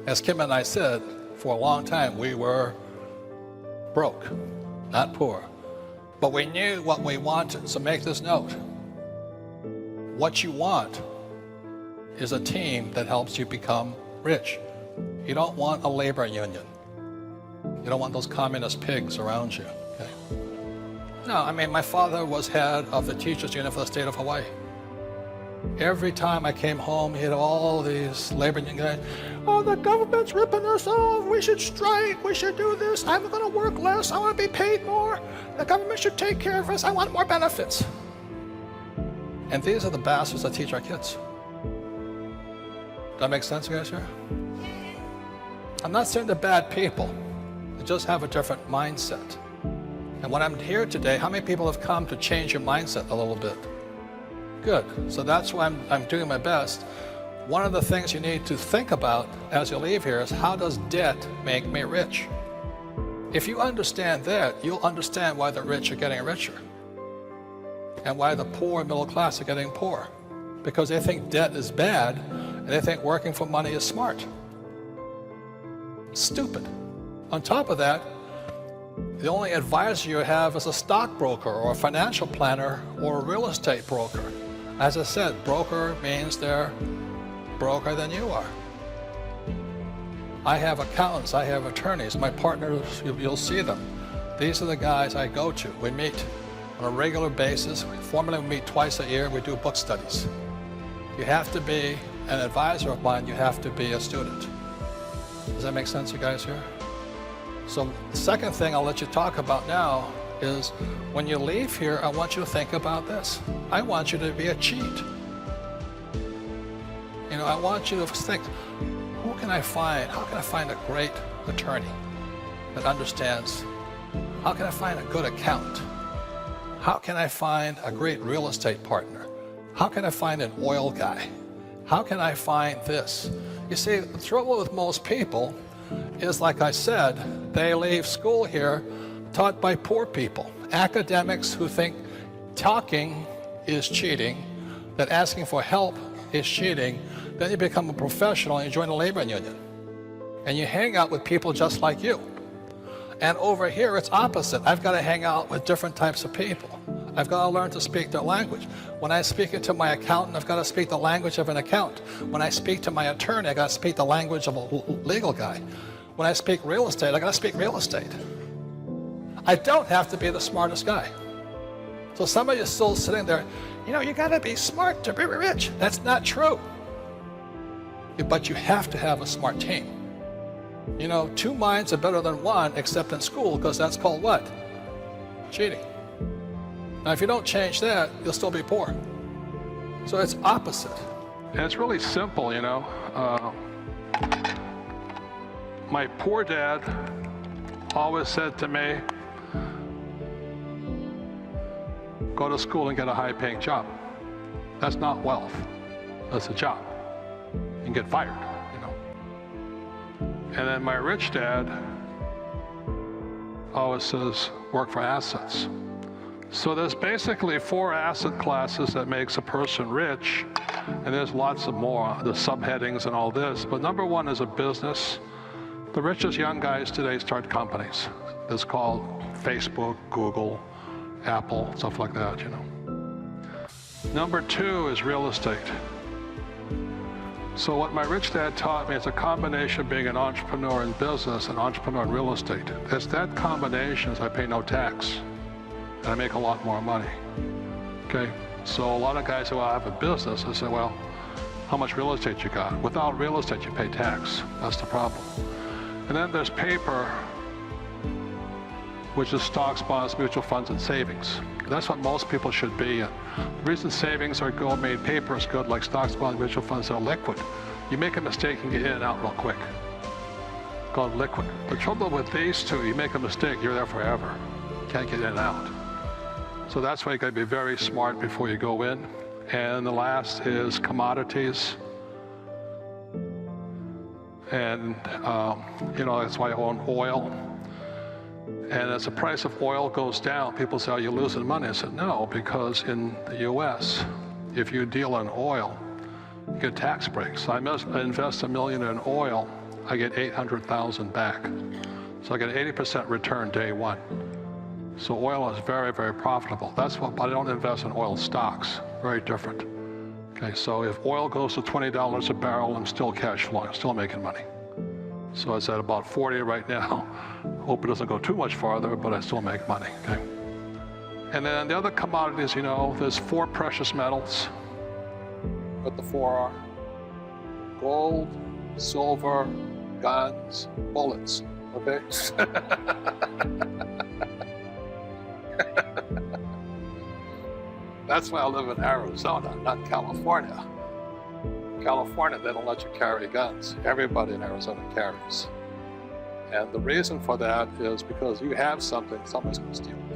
As Kim and I said, for a long time we were broke, not poor. But we knew what we wanted, so make this note. What you want is a team that helps you become rich. You don't want a labor union. You don't want those communist pigs around you. Okay? No, I mean, my father was head of the teachers union for the state of Hawaii. Every time I came home, he had all these labor union guys. Oh, the government's ripping us off. We should strike. We should do this. I'm going to work less. I want to be paid more. The government should take care of us. I want more benefits. And these are the bastards that teach our kids. Does that make sense, you guys here? I'm not saying they're bad people. They just have a different mindset. And when I'm here today, how many people have come to change your mindset a little bit? Good. So that's why I'm doing my best. One of the things you need to think about as you leave here is, how does debt make me rich? If you understand that, you'll understand why the rich are getting richer and why the poor and middle class are getting poor. Because they think debt is bad and they think working for money is smart. Stupid. On top of that, the only advisor you have is a stockbroker or a financial planner or a real estate broker. As I said, broker means they're broker than you are. I have accountants, I have attorneys, my partners, you'll see them. These are the guys I go to. We meet on a regular basis. Formally we meet twice a year. We do book studies. You have to be an advisor of mine. You have to be a student. Does that make sense, you guys here? So the second thing I'll let you talk about now is, when you leave here, I want you to think about this. I want you to be a cheat. You know, I want you to think, who can I find? How can I find a great attorney that understands? How can I find a good accountant? How can I find a great real estate partner? How can I find an oil guy? How can I find this? You see, the trouble with most people is, like I said, they leave school here taught by poor people, academics who think talking is cheating, that asking for help is cheating. Then you become a professional and you join a labor union. And you hang out with people just like you. And over here, it's opposite. I've got to hang out with different types of people. I've got to learn to speak their language. When I speak to my accountant, I've got to speak the language of an accountant. When I speak to my attorney, I've got to speak the language of a legal guy. When I speak real estate, I've got to speak real estate. I don't have to be the smartest guy. So some of you still sitting there, you know, you got to be smart to be rich. That's not true. But you have to have a smart team. You know, two minds are better than one, except in school, because that's called what? Cheating. Now, if you don't change that, you'll still be poor. So it's opposite. And it's really simple, you know. My poor dad always said to me, go to school and get a high-paying job. That's not wealth. That's a job. You can get fired, you know. And then my rich dad always says, work for assets. So there's basically 4 asset classes that makes a person rich, and there's lots of more, the subheadings and all this. But number 1 is a business. The richest young guys today start companies. It's called Facebook, Google, Apple, stuff like that, you know. Number 2 is real estate. So what my rich dad taught me is a combination of being an entrepreneur in business and entrepreneur in real estate. It's that combination is I pay no tax and I make a lot more money. Okay, so a lot of guys say, well, I have a business. I say, well, how much real estate you got? Without real estate, you pay tax. That's the problem. And then there's paper, which is stocks, bonds, mutual funds, and savings. That's what most people should be in. The reason savings are good, made paper is good, like stocks, bonds, mutual funds are liquid. You make a mistake and get in and out real quick. Called liquid. The trouble with these two, you make a mistake, you're there forever. You can't get in and out. So that's why you gotta be very smart before you go in. And the last is commodities. And you know, that's why I own oil. And as the price of oil goes down, people say, are you losing money? I said, no, because in the US, if you deal in oil, you get tax breaks. So I invest $1 million in oil, I get 800,000 back. So I get 80% return day one. So oil is very, very profitable. That's what, but I don't invest in oil stocks. Very different. Okay, so if oil goes to $20 a barrel, I'm still cash flowing, I'm still making money. So it's at about 40 right now. Hope it doesn't go too much farther, but I still make money, okay? And then the other commodities, you know, there's 4 precious metals. What the 4 are: gold, silver, guns, bullets, okay? That's why I live in Arizona, not California. California, they don't let you carry guns. Everybody in Arizona carries. And the reason for that is because you have something, somebody's going to steal it.